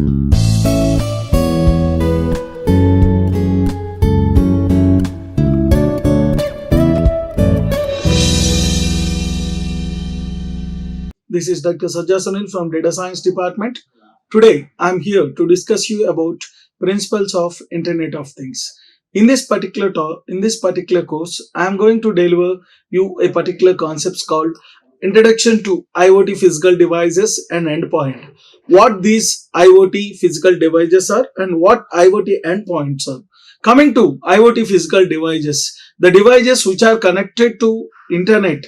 This is Dr. Sajja Suneel from Data Science Department. Today, I am here to discuss you about principles of Internet of Things. In this particular course, I am going to deliver you a particular concept called Introduction to IoT Physical Devices and Endpoint. What these IoT physical devices are and what IoT endpoints are. Coming to IoT physical devices, the devices which are connected to Internet.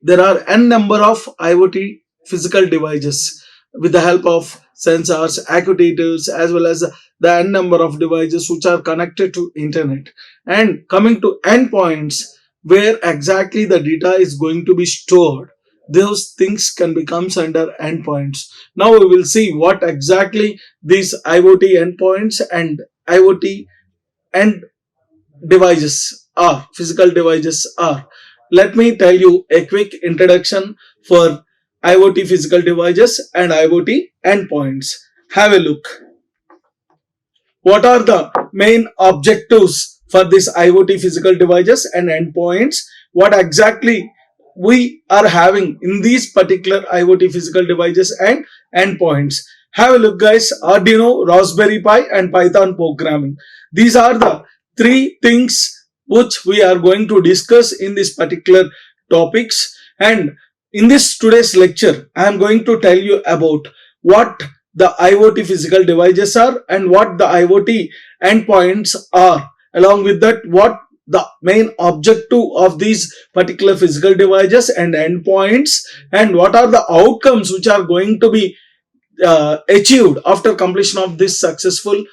There are n number of IoT physical devices with the help of sensors, actuators, as well as the n number of devices which are connected to Internet. And coming to endpoints, where exactly the data is going to be stored, those things can become under endpoints. Now we will see what exactly these IoT endpoints and IoT end devices are, physical devices are. Let me tell you a quick introduction for IoT physical devices and IoT endpoints. Have a look. What are the main objectives for this IoT physical devices and endpoints? What exactly we are having in these particular IoT physical devices and endpoints? Have a look, guys. Arduino, Raspberry Pi and Python programming. These are the three things which we are going to discuss in this particular topics. And in this today's lecture, I am going to tell you about what the IoT physical devices are and what the IoT endpoints are. Along with that, what the main objective of these particular physical devices and endpoints, and what are the outcomes which are going to be achieved after completion of this successful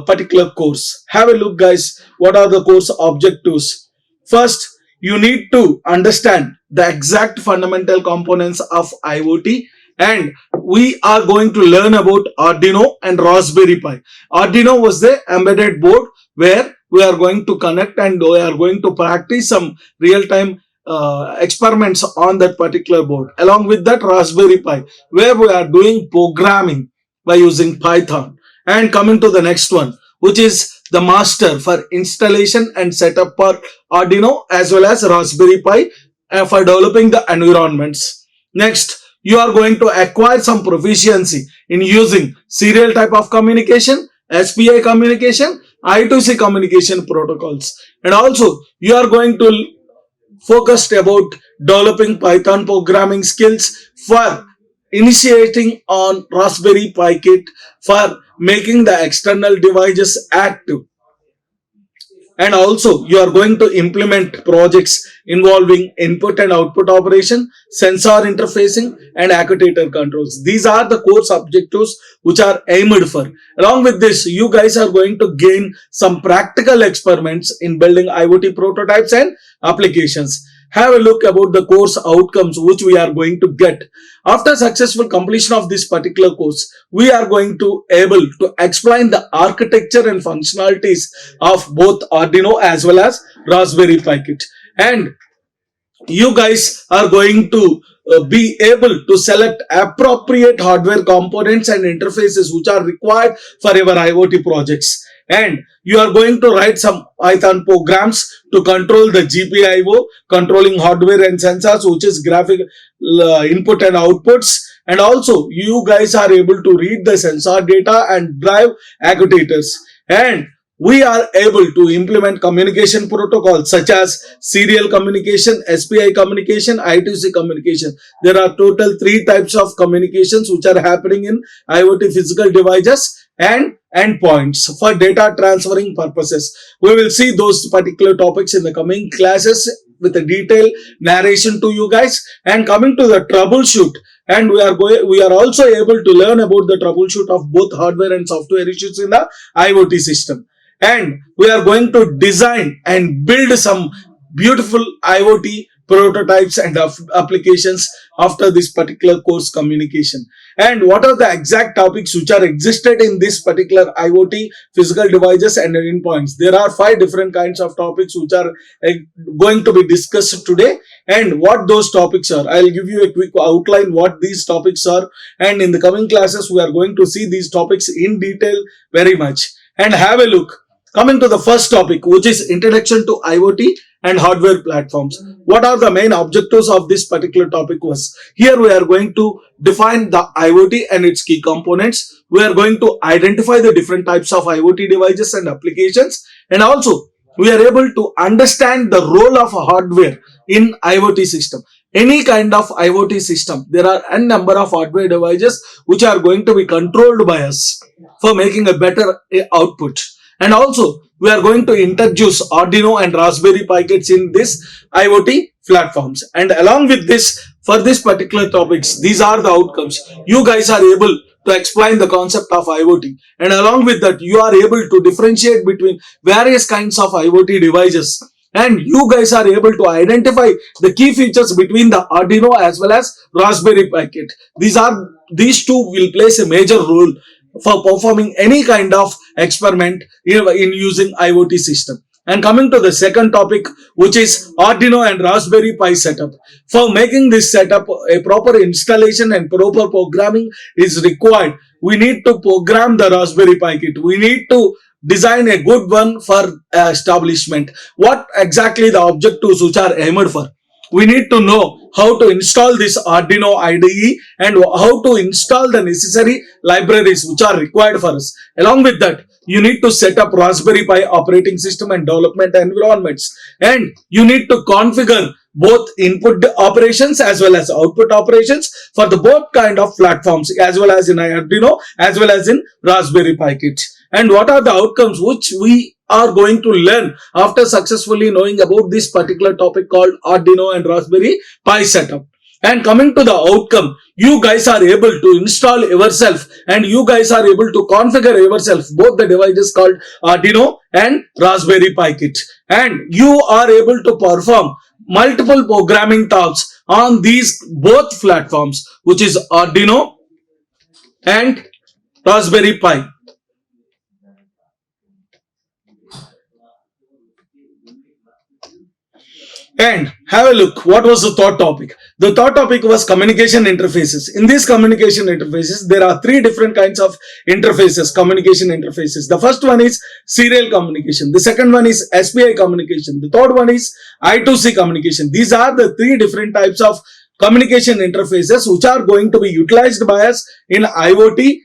particular course. Have a look, guys. What are the course objectives? First, you need to understand the exact fundamental components of IoT, and we are going to learn about Arduino and Raspberry Pi. Arduino was the embedded board where we are going to connect and we are going to practice some real-time experiments on that particular board. Along with that, Raspberry Pi, where we are doing programming by using Python. And coming to the next one, which is the master for installation and setup for Arduino as well as Raspberry Pi for developing the environments. Next, you are going to acquire some proficiency in using serial type of communication, SPI communication, I2C communication protocols. And also, you are going to focus about developing Python programming skills for initiating on Raspberry Pi kit for making the external devices active. And also, you are going to implement projects involving input and output operation, sensor interfacing and actuator controls. These are the course objectives which are aimed for. Along with this, you guys are going to gain some practical experiments in building IoT prototypes and applications. Have a look about the course outcomes which we are going to get. After successful completion of this particular course, we are going to able to explain the architecture and functionalities of both Arduino as well as Raspberry Pi kit. And you guys are going to be able to select appropriate hardware components and interfaces which are required for your IoT projects. And you are going to write some Python programs to control the GPIO, controlling hardware and sensors, which is graphic input and outputs. And also, you guys are able to read the sensor data and drive actuators. And we are able to implement communication protocols such as serial communication, SPI communication, I2C communication. There are total 3 types of communications which are happening in IoT physical devices and endpoints for data transferring purposes. We will see those particular topics in the coming classes with a detailed narration to you guys. And coming to the troubleshoot, and we are also able to learn about the troubleshoot of both hardware and software issues in the IoT system. And we are going to design and build some beautiful IoT prototypes and applications after this particular course communication. And what are the exact topics which are existed in this particular IoT physical devices and endpoints? There are 5 different kinds of topics which are going to be discussed today, and what those topics are. I'll give you a quick outline what these topics are, and in the coming classes we are going to see these topics in detail very much. And have a look. Coming to the first topic, which is introduction to IoT and hardware platforms. What are the main objectives of this particular topic was? Here we are going to define the IoT and its key components. We are going to identify the different types of IoT devices and applications, and also we are able to understand the role of hardware in IoT system. Any kind of IoT system, there are n number of hardware devices which are going to be controlled by us for making a better output. And also we are going to introduce Arduino and Raspberry Pi kits in this IoT platforms. And along with this, for this particular topics, these are the outcomes. You guys are able to explain the concept of IoT, and along with that you are able to differentiate between various kinds of IoT devices, and you guys are able to identify the key features between the Arduino as well as Raspberry Pi kit. These two will place a major role for performing any kind of experiment in using IoT system. And coming to the second topic, which is Arduino and Raspberry Pi setup. For making this setup, a proper installation and proper programming is required. We need to program the Raspberry Pi kit. We need to design a good one for establishment. What exactly the objectives which are aimed for? We need to know how to install this Arduino IDE and how to install the necessary libraries which are required for us. Along with that, you need to set up Raspberry Pi operating system and development environments, and you need to configure both input operations as well as output operations for the both kind of platforms, as well as in Arduino as well as in Raspberry Pi kit. And what are the outcomes which we are going to learn after successfully knowing about this particular topic called Arduino and Raspberry Pi setup? And coming to the outcome, you guys are able to install yourself and you guys are able to configure yourself both the devices called Arduino and Raspberry Pi kit, and you are able to perform multiple programming tasks on these both platforms, which is Arduino and Raspberry Pi. And have a look, what was the third topic? The third topic was communication interfaces. In these communication interfaces, there are 3 different kinds of interfaces, communication interfaces. The first one is serial communication. The second one is SPI communication. The third one is I2C communication. These are the 3 different types of communication interfaces which are going to be utilized by us in IoT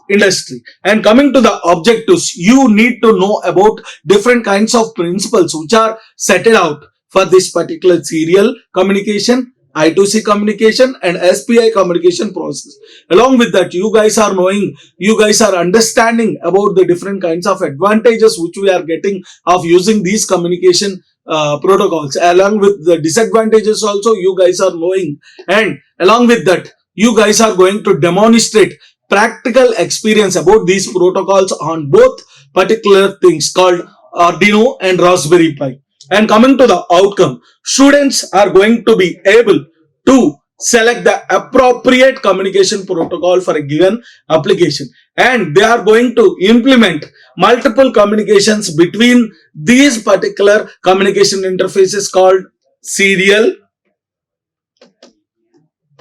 industry. And coming to the objectives, you need to know about different kinds of principles which are set out for this particular serial communication, I2C communication and SPI communication process. Along with that, you guys are knowing, you guys are understanding about the different kinds of advantages which we are getting of using these communication protocols. Along with the disadvantages also you guys are knowing, and along with that you guys are going to demonstrate practical experience about these protocols on both particular things called Arduino and Raspberry Pi. And coming to the outcome, students are going to be able to select the appropriate communication protocol for a given application, and they are going to implement multiple communications between these particular communication interfaces called serial,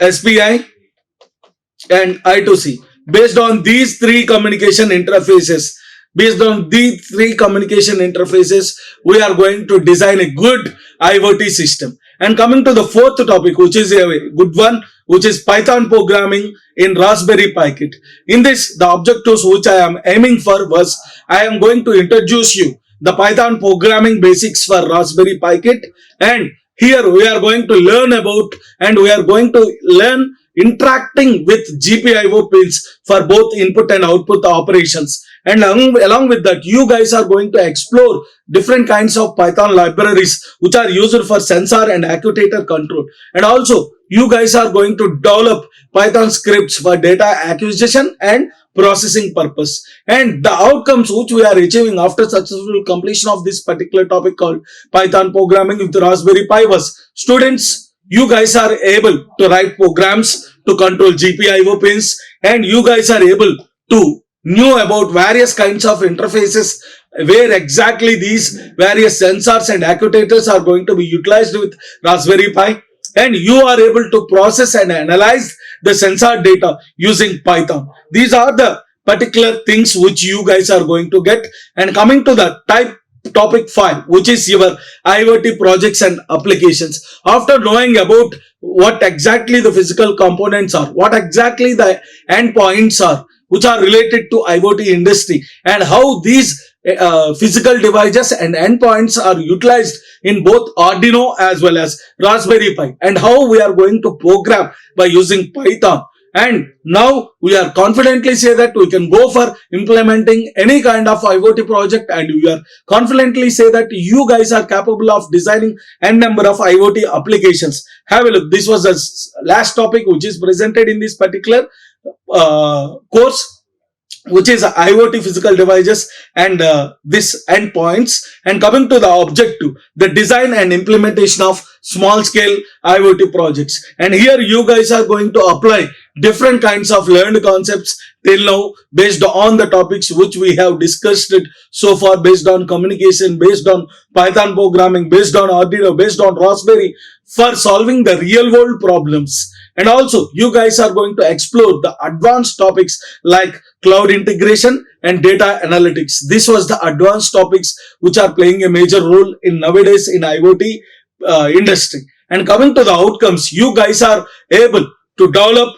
SPI and I2C. Based on these 3 communication interfaces, we are going to design a good IoT system. And coming to the fourth topic, which is a good one, which is Python programming in Raspberry Pi kit. In this, the objectives which I am aiming for was, I am going to introduce you the Python programming basics for Raspberry Pi kit, and here we are going to learn about, and we are going to learn interacting with GPIO pins for both input and output operations. And along with that, you guys are going to explore different kinds of Python libraries which are used for sensor and actuator control. And also, you guys are going to develop Python scripts for data acquisition and processing purpose. And the outcomes which we are achieving after successful completion of this particular topic called Python programming with Raspberry Pi was, students you guys are able to write programs to control GPIO pins, and you guys are able to know about various kinds of interfaces where exactly these various sensors and actuators are going to be utilized with Raspberry Pi, and you are able to process and analyze the sensor data using Python. These are the particular things which you guys are going to get. And coming to the topic 5, which is your IoT projects and applications. After knowing about what exactly the physical components are, what exactly the endpoints are, which are related to IoT industry, and how these physical devices and endpoints are utilized in both Arduino as well as Raspberry Pi, and how we are going to program by using Python. And now we are confidently say that we can go for implementing any kind of IoT project, and we are confidently say that you guys are capable of designing n number of IoT applications. Have a look. This was the last topic which is presented in this particular course, which is IoT physical devices and this endpoints. And coming to the objective, the design and implementation of small scale IoT projects. And here you guys are going to apply different kinds of learned concepts till now based on the topics which we have discussed it so far, based on communication, based on Python programming, based on Arduino, based on Raspberry, for solving the real world problems. And also you guys are going to explore the advanced topics like cloud integration and data analytics. This was the advanced topics which are playing a major role in nowadays in IoT industry. And coming to the outcomes, you guys are able to develop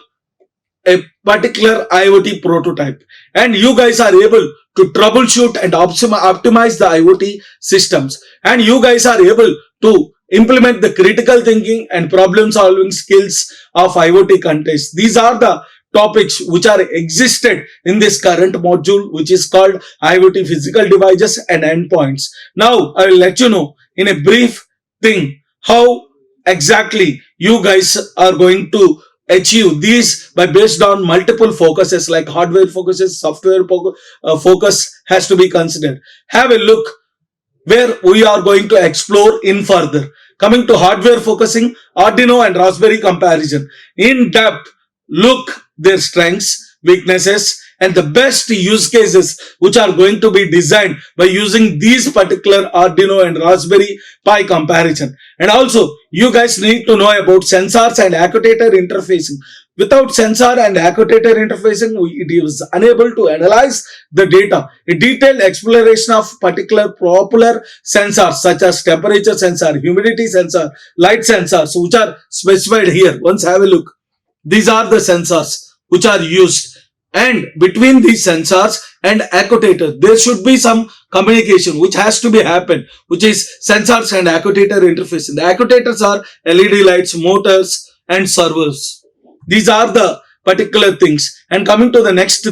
a particular IoT prototype, and you guys are able to troubleshoot and optimize the IoT systems, and you guys are able to implement the critical thinking and problem solving skills of IoT context. These are the topics which are existed in this current module, which is called IoT physical devices and endpoints. Now I will let you know in a brief thing how exactly you guys are going to achieve these by based on multiple focuses like hardware focuses, software focus has to be considered. Have a look where we are going to explore in further. Coming to hardware focusing, Arduino and Raspberry comparison. In depth, look their strengths, weaknesses, and the best use cases which are going to be designed by using these particular Arduino and Raspberry Pi comparison. And also, you guys need to know about sensors and actuator interfacing. Without sensor and actuator interfacing, it is unable to analyze the data. A detailed exploration of particular popular sensors such as temperature sensor, humidity sensor, light sensors, which are specified here. Once have a look. These are the sensors which are used, and between these sensors and actuators there should be some communication which has to be happen, which is sensors and actuator interface. The actuators are LED lights, motors, and servers. These are the particular things. And coming to the next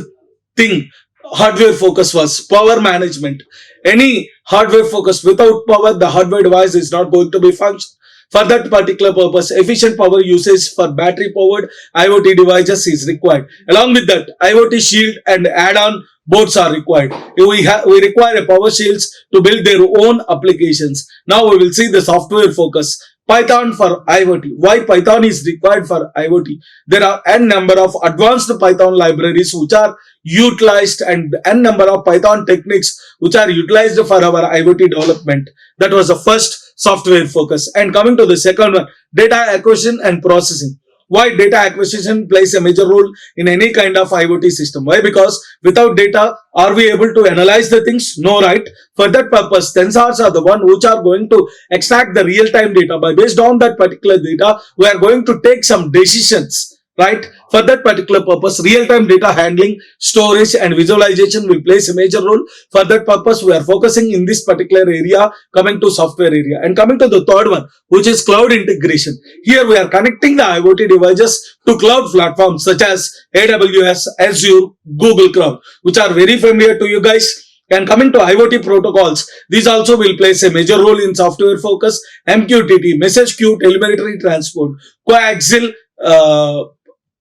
thing, hardware focus was power management. Any hardware focus, without power the hardware device is not going to be function. For that particular purpose, efficient power usage for battery powered IoT devices is required. Along with that, IoT shield and add-on boards are required. We require a power shields to build their own applications. Now we will see the software focus. Python for IoT. Why Python is required for IoT? There are n number of advanced Python libraries which are utilized, and n number of Python techniques which are utilized for our IoT development. That was the first software focus. And coming to the second one, data acquisition and processing. Why data acquisition plays a major role in any kind of IoT system? Why? Because without data, are we able to analyze the things? No, right? For that purpose, sensors are the one which are going to extract the real-time data. By based on that particular data, we are going to take some decisions. Right? For that particular purpose, real-time data handling, storage, and visualization will play a major role. For that purpose, we are focusing in this particular area, coming to software area. And coming to the third one, which is cloud integration. Here we are connecting the IoT devices to cloud platforms such as AWS, Azure, Google Cloud, which are very familiar to you guys. And coming to IoT protocols, these also will play a major role in software focus. MQTT, message queue, telemetry transport, coaxial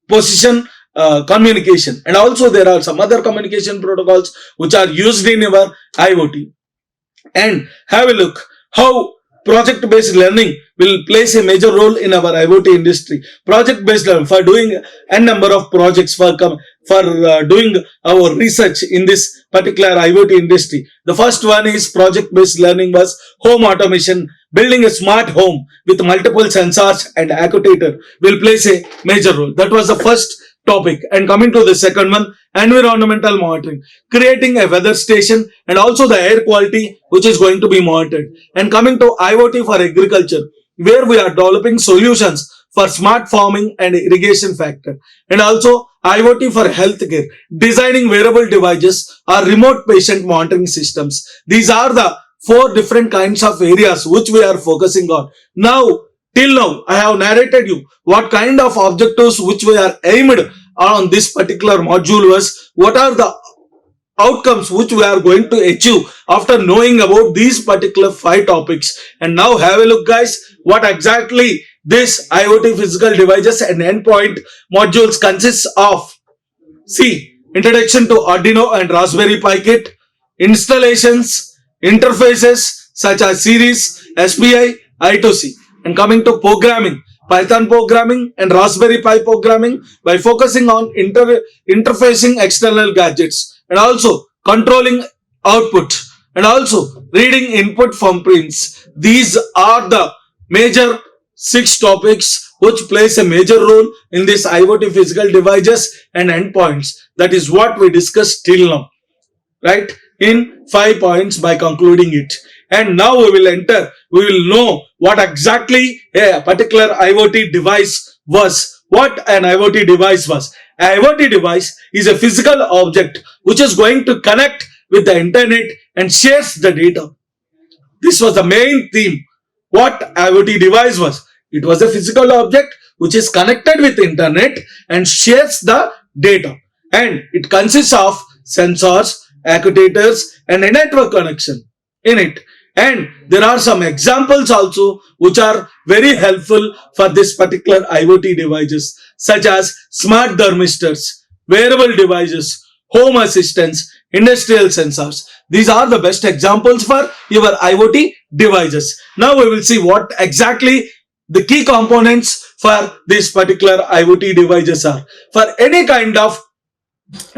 position communication, and also there are some other communication protocols which are used in our IoT. And have a look how project based learning will plays a major role in our IoT industry. Project based learning for doing a number of projects for doing our research in this particular IoT industry. The first one is project based learning was home automation. Building a smart home with multiple sensors and actuator will plays a major role. That was the first topic. And coming to the second one, environmental monitoring, creating a weather station and also the air quality which is going to be monitored. And coming to IoT for agriculture, where we are developing solutions for smart farming and irrigation factor. And also IoT for healthcare, designing wearable devices or remote patient monitoring systems. These are the four different kinds of areas which we are focusing on. Now, till now, I have narrated you what kind of objectives which we are aimed on this particular module was, what are the outcomes which we are going to achieve after knowing about these particular 5 topics. And now have a look guys, what exactly this IoT physical devices and endpoint modules consists of. See, introduction to Arduino and Raspberry Pi kit, installations, interfaces such as series, SPI, I2C. And coming to programming, Python programming and Raspberry Pi programming by focusing on interfacing external gadgets and also controlling output and also reading input from prints. These are the major 6 topics which plays a major role in this IoT physical devices and endpoints. That is what we discussed till now, right? In 5 points by concluding it. And now we will know what exactly a particular IoT device was. What an IoT device was. An IoT device is a physical object which is going to connect with the internet and shares the data. This was the main theme. What IoT device was. It was a physical object which is connected with internet and shares the data. And it consists of sensors, actuators and a network connection in it. And there are some examples also which are very helpful for this particular IoT devices, such as smart thermistors, wearable devices, home assistants, industrial sensors. These are the best examples for your IoT devices. Now we will see what exactly the key components for this particular IoT devices are. For any kind of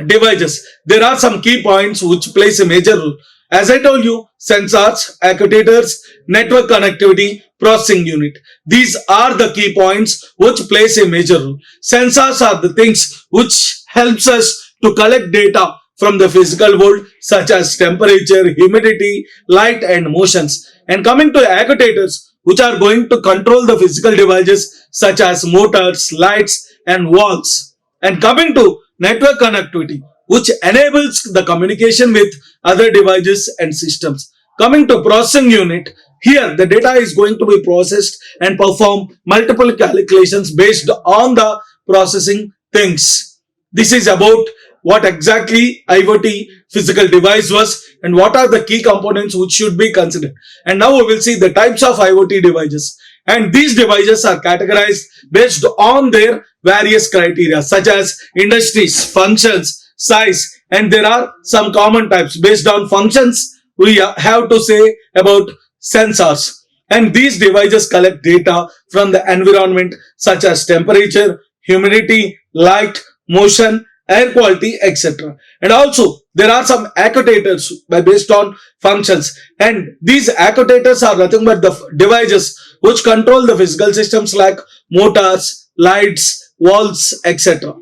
devices, there are some key points which plays a major role. As I told you, sensors, actuators, network connectivity, processing unit. These are the key points which plays a major role. Sensors are the things which helps us to collect data from the physical world such as temperature, humidity, light and motions. And coming to actuators, which are going to control the physical devices such as motors, lights and valves. And coming to network connectivity, which enables the communication with other devices and systems. Coming to processing unit, here the data is going to be processed and perform multiple calculations based on the processing things. This is about what exactly IoT physical device was and what are the key components which should be considered. And now we will see the types of IoT devices. And these devices are categorized based on their various criteria such as industries, functions, size, and there are some common types based on functions. We have to say about sensors, and these devices collect data from the environment such as temperature, humidity, light, motion, air quality, etc. And also there are some actuators based on functions, and these actuators are nothing but the devices which control the physical systems like motors, lights, valves, etc.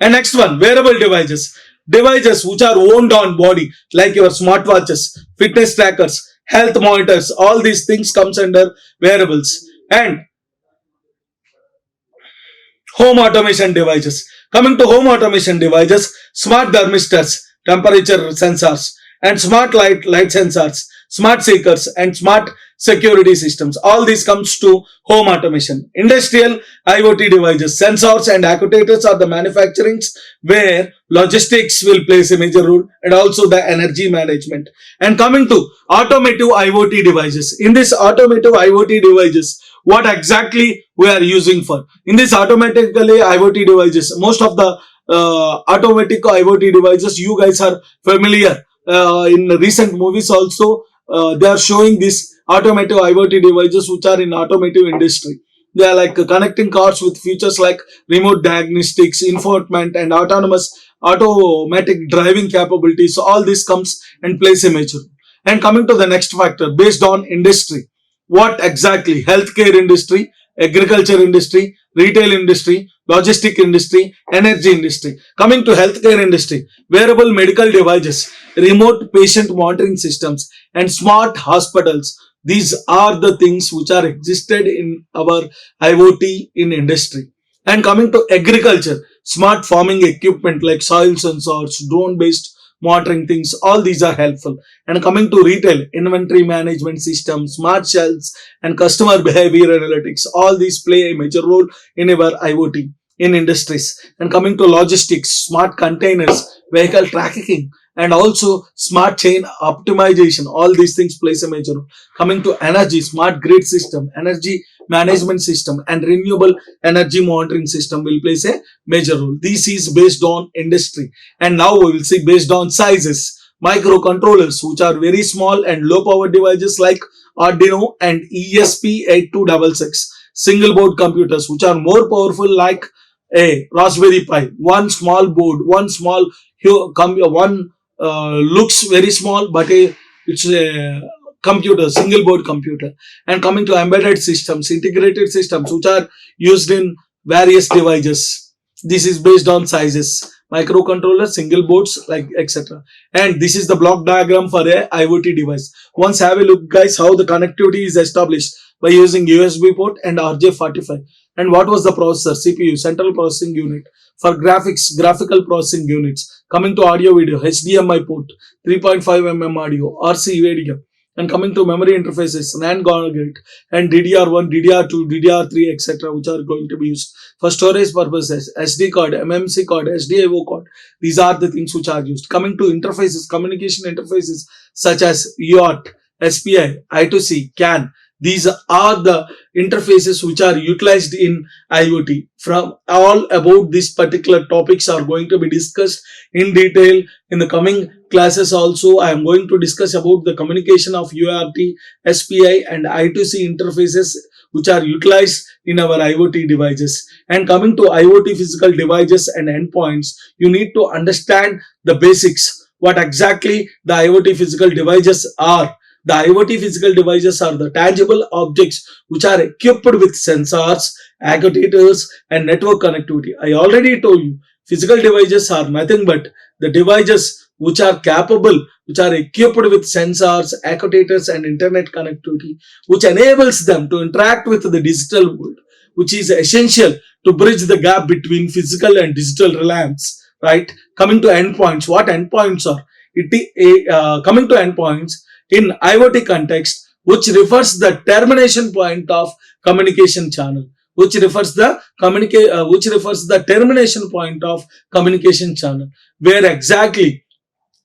And next one, wearable devices. Devices which are worn on body like your smartwatches, fitness trackers, health monitors, all these things comes under wearables. And home automation devices. Coming to home automation devices, smart thermistors, temperature sensors, and smart light sensors, smart seekers, and smart security systems. All these comes to home automation. Industrial IoT devices, sensors and actuators are the manufacturings where logistics will play a major role and also the energy management. And coming to automotive IoT devices. In this automotive IoT devices, what exactly we are using for? In this automatically IoT devices, most of the automatic IoT devices you guys are familiar. In recent movies also, they are showing this automotive IoT devices which are in automotive industry. They are like connecting cars with features like remote diagnostics, infotainment, and automatic driving capabilities. So all this comes and plays a major role. And coming to the next factor, based on industry, what exactly? Healthcare industry, agriculture industry, retail industry, logistic industry, energy industry. Coming to healthcare industry, wearable medical devices, remote patient monitoring systems, and smart hospitals. These are the things which are existed in our IoT in industry. And coming to agriculture, smart farming equipment like soil sensors, drone based monitoring things, all these are helpful. And coming to retail, inventory management systems, smart shelves, and customer behavior analytics, all these play a major role in our IoT in industries. And coming to logistics, smart containers, vehicle tracking, and also smart chain optimization, all these things plays a major role. Coming to energy, smart grid system, energy management system, and renewable energy monitoring system will play a major role. This is based on industry. And now we will see based on sizes, microcontrollers which are very small and low power devices like Arduino and ESP8266, single board computers which are more powerful like a Raspberry Pi, one small board, one small one looks very small, but it's a computer, single board computer. And coming to embedded systems, integrated systems which are used in various devices. This is based on sizes, microcontroller, single boards, like etc. And this is the block diagram for a IoT device. Once have a look, guys, how the connectivity is established by using USB port and RJ45. And what was the processor? CPU, central processing unit. For graphics, graphical processing units. Coming to audio video, HDMI port, 3.5 mm audio, RC video. And coming to memory interfaces, NAND gate, and DDR1, DDR2, DDR3, etc., which are going to be used for storage purposes, SD card, MMC card, SDIO card. These are the things which are used. Coming to interfaces, communication interfaces such as IOT, SPI, I2C, CAN. These are the interfaces which are utilized in IoT. From all about these particular topics are going to be discussed in detail in the coming classes. Also, I am going to discuss about the communication of UART, SPI, and I2C interfaces which are utilized in our IoT devices. And coming to IoT physical devices and endpoints, you need to understand the basics. What exactly the IoT physical devices are. The IoT physical devices are the tangible objects which are equipped with sensors, actuators, and network connectivity. I already told you, physical devices are nothing but the devices which are capable, which are equipped with sensors, actuators, and internet connectivity, which enables them to interact with the digital world, which is essential to bridge the gap between physical and digital realms. Right? Coming to endpoints, what endpoints are? Coming to endpoints, in IoT context, which refers the termination point of communication channel, which refers the termination point of communication channel, where exactly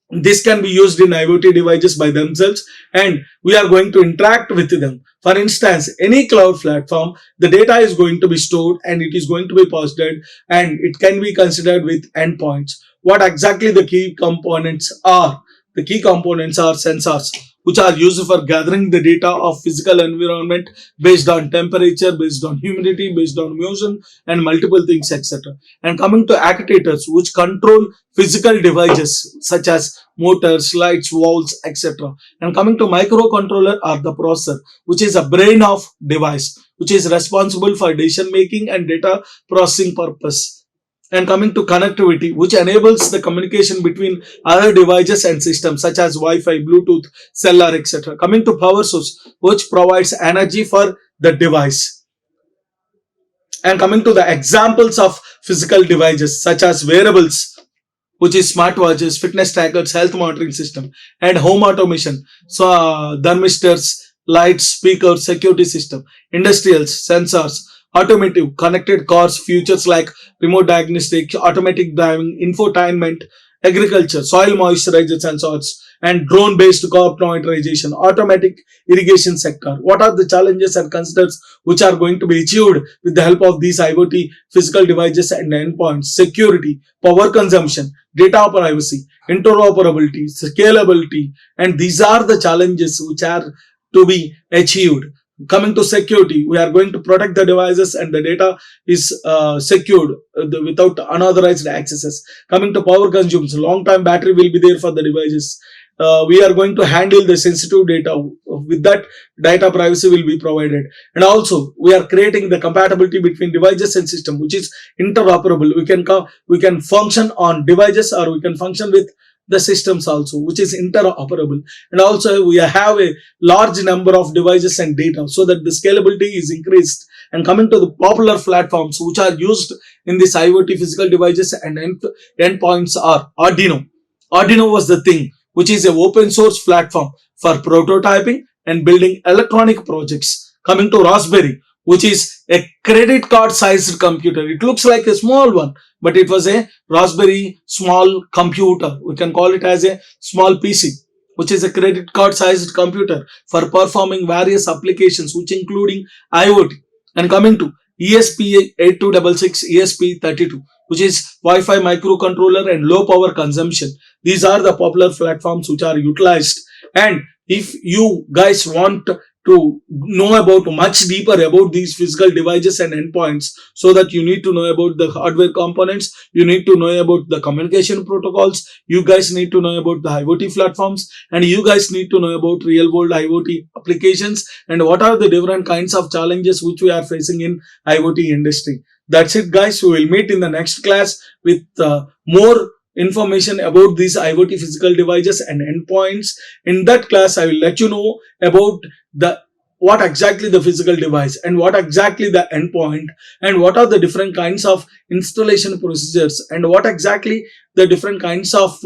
this can be used in IoT devices by themselves, and we are going to interact with them. For instance, any cloud platform, the data is going to be stored and it is going to be posted, and it can be considered with endpoints. What exactly the key components are? The key components are sensors, which are used for gathering the data of physical environment based on temperature, based on humidity, based on motion, and multiple things, etc. And coming to actuators, which control physical devices such as motors, lights, valves, etc. And coming to microcontroller or the processor, which is a brain of device, which is responsible for decision making and data processing purpose. And coming to connectivity, which enables the communication between other devices and systems such as Wi-Fi, Bluetooth, cellular, etc. Coming to power source, which provides energy for the device. And coming to the examples of physical devices such as wearables, which is smartwatches, fitness trackers, health monitoring system, and home automation. So thermistors, lights, speakers, security system, industrials, sensors, automotive, connected cars, features like remote diagnostics, automatic driving, infotainment, agriculture, soil moisturizer sensors, and drone-based crop monitorization, automatic irrigation sector. What are the challenges and concerns which are going to be achieved with the help of these IoT physical devices and endpoints? Security, power consumption, data privacy, interoperability, scalability, and these are the challenges which are to be achieved. Coming to security, we are going to protect the devices and the data is secured without unauthorized accesses. Coming to power consumption, long time battery will be there for the devices. We are going to handle the sensitive data. With that, data privacy will be provided. And also we are creating the compatibility between devices and system, which is interoperable. We can function on devices, or we can function with the systems also, which is interoperable. And also we have a large number of devices and data, so that the scalability is increased. And coming to the popular platforms which are used in this IoT physical devices and endpoints are Arduino was the thing, which is an open source platform for prototyping and building electronic projects. Coming to Raspberry, which is a credit card sized computer. It looks like a small one, but it was a Raspberry small computer. We can call it as a small PC, which is a credit card sized computer for performing various applications, which including IoT. And coming to ESP8266, ESP32, which is Wi-Fi microcontroller and low power consumption. These are the popular platforms which are utilized. And if you guys want to know about much deeper about these physical devices and endpoints, so that you need to know about the hardware components, you need to know about the communication protocols, you guys need to know about the IoT platforms, and you guys need to know about real world IoT applications, and what are the different kinds of challenges which we are facing in IoT industry. That's it, guys. We will meet in the next class with more information about these IoT physical devices and endpoints. In that class, I will let you know about the what exactly the physical device and what exactly the endpoint, and what are the different kinds of installation procedures, and what exactly the different kinds of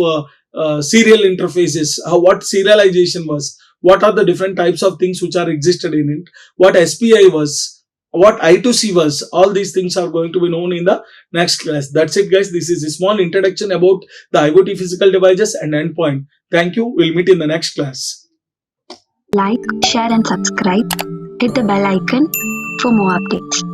serial interfaces, what serialization was, what are the different types of things which are existed in it, what SPI was, what I2C was. All these things are going to be known in the next class. That's it, guys. This is a small introduction about the IoT physical devices and endpoint. Thank you. We'll meet in the next class. Like, share and subscribe. Hit the bell icon for more updates.